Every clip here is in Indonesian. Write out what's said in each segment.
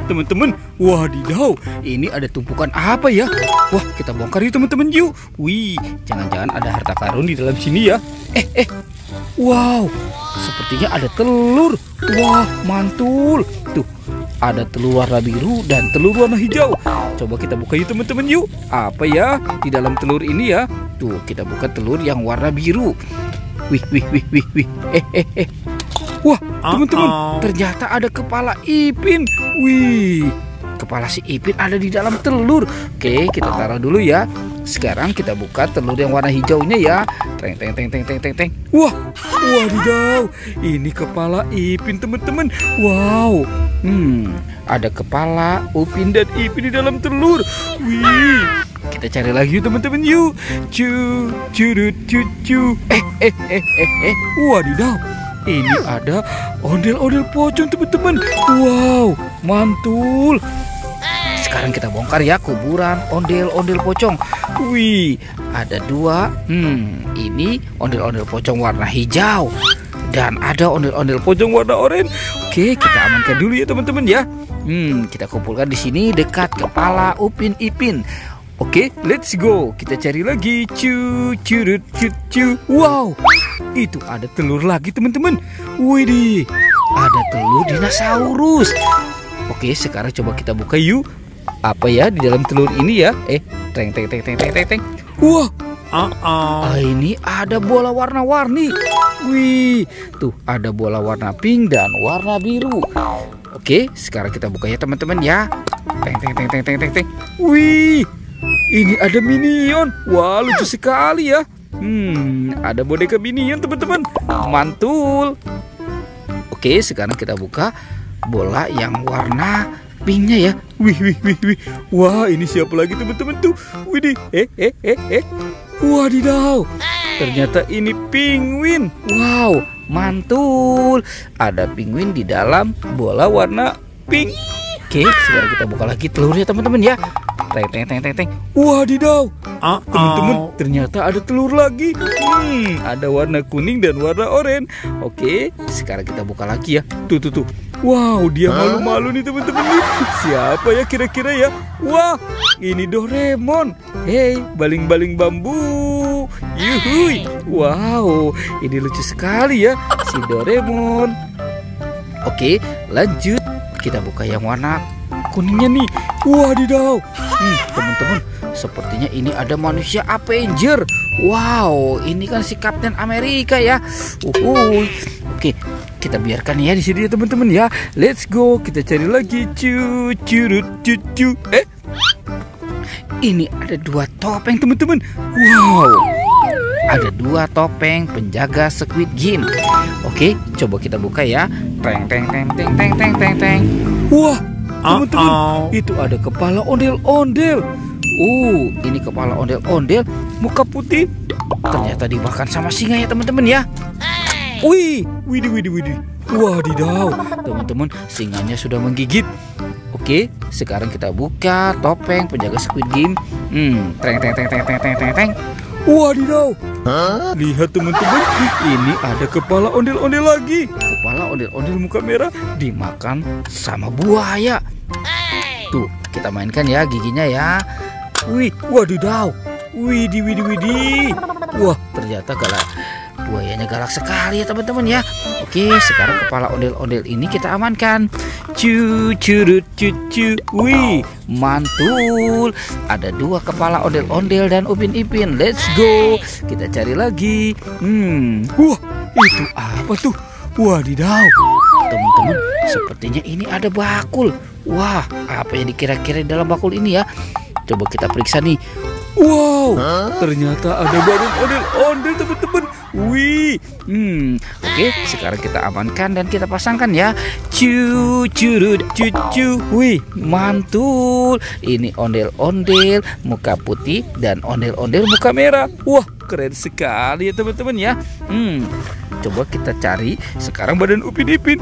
Teman-teman, wadidaw, ini ada tumpukan apa ya? Wah, kita bongkar yuk teman-teman yuk. Wih, jangan-jangan ada harta karun di dalam sini ya. Wow, sepertinya ada telur. Wah, mantul. Tuh, ada telur warna biru dan telur warna hijau. Coba kita buka yuk teman-teman yuk. Apa ya di dalam telur ini ya? Tuh, kita buka telur yang warna biru. Wih. Wah, teman-teman, ternyata ada kepala Ipin. Wih, kepala si Ipin ada di dalam telur. Oke, kita taruh dulu ya. Sekarang kita buka telur yang warna hijaunya ya. Teng. Wah, wadidaw, ini kepala Ipin teman-teman. Wow, ada kepala Upin dan Ipin di dalam telur. Wih, kita cari lagi yuk teman-teman yuk. Wadidaw, ini ada ondel-ondel pocong teman-teman. Wow, mantul. Sekarang kita bongkar ya kuburan ondel-ondel pocong. Wih, ada dua. Ini ondel-ondel pocong warna hijau dan ada ondel-ondel pocong warna oranye. Oke, kita amankan dulu ya teman-teman ya. Kita kumpulkan di sini dekat kepala Upin Ipin. Oke, let's go. Kita cari lagi. Wow, itu ada telur lagi teman-teman. Widih, ada telur dinosaurus. Oke, sekarang coba kita buka yuk. Apa ya di dalam telur ini ya? Teng. Wah, ini ada bola warna-warni. Wih, tuh ada bola warna pink dan warna biru. Oke, sekarang kita buka ya teman-teman ya. Teng. Wih, ini ada Minion. Wah, lucu sekali ya. Ada boneka Minion teman-teman. Mantul. Oke, sekarang kita buka bola yang warna pinknya ya. Wih. Wah, ini siapa lagi teman-teman tuh? Widih. Wadidaw, ternyata ini penguin. Wow, mantul. Ada penguin di dalam bola warna pink. Oke, sekarang kita buka lagi telurnya teman-teman ya. Teng. Wadidaw, teman-teman, ternyata ada telur lagi. Ada warna kuning dan warna oranye. Oke, sekarang kita buka lagi ya. Tuh. Wow, dia malu-malu nih teman-teman. Siapa ya kira-kira ya? Wah, ini Doraemon. Hei, baling-baling bambu. Yuhui. Wow, ini lucu sekali ya si Doraemon. Oke, lanjut. Kita buka yang warna kuningnya nih. Wadidaw, teman-teman, sepertinya ini ada manusia Avenger. Wow, ini kan si Kapten Amerika ya. Oke, kita biarkan ya di sini ya teman-teman ya. Let's go, kita cari lagi. Ini ada dua topeng teman-teman. Wow, ada dua topeng penjaga Squid Game. Oke, coba kita buka ya. Teng. Wah, teman-teman, itu ada kepala ondel-ondel. Ini kepala ondel-ondel muka putih. Ternyata dimakan sama singa ya teman-teman ya. Widih. Wadidaw, teman-teman, singanya sudah menggigit. Oke, sekarang kita buka topeng penjaga Squid Game. Teng. Wadidaw, lihat teman-teman, ini ada kepala ondel-ondel lagi. Kepala ondel-ondel muka merah dimakan sama buaya. Tuh, kita mainkan ya giginya ya. Wadidaw. Widih. Wah, ternyata buayanya galak sekali ya teman-teman ya. Oke, sekarang kepala ondel-ondel ini kita amankan. Wih, mantul. Ada dua kepala ondel-ondel dan Upin Ipin. Let's go. Kita cari lagi. Wah, itu apa tuh? Wadidaw, teman-teman, sepertinya ini ada bakul. Wah, apa yang dikira-kira di dalam bakul ini ya? Coba kita periksa nih. Wow, ternyata ada balon ondel-ondel teman-teman. Wih, oke, sekarang kita amankan dan kita pasangkan ya. Wih, mantul. Ini ondel-ondel muka putih dan ondel-ondel muka merah. Wah, keren sekali ya teman-teman ya. Coba kita cari sekarang badan Upin Ipin.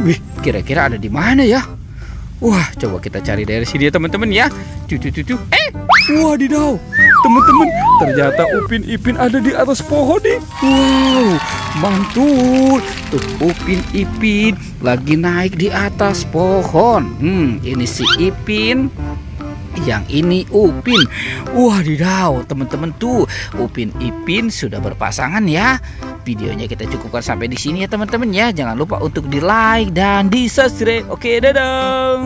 Wih, kira-kira ada di mana ya? Wah, coba kita cari dari sini ya teman-teman ya. Wadidaw, teman-teman, ternyata Upin Ipin ada di atas pohon nih. Wow, mantul. Tuh Upin Ipin lagi naik di atas pohon. Ini si Ipin, yang ini Upin. Wadidaw, teman-teman, tuh Upin Ipin sudah berpasangan ya. Videonya kita cukupkan sampai di sini ya teman-teman ya. Jangan lupa untuk di like dan di subscribe. Oke, dadah.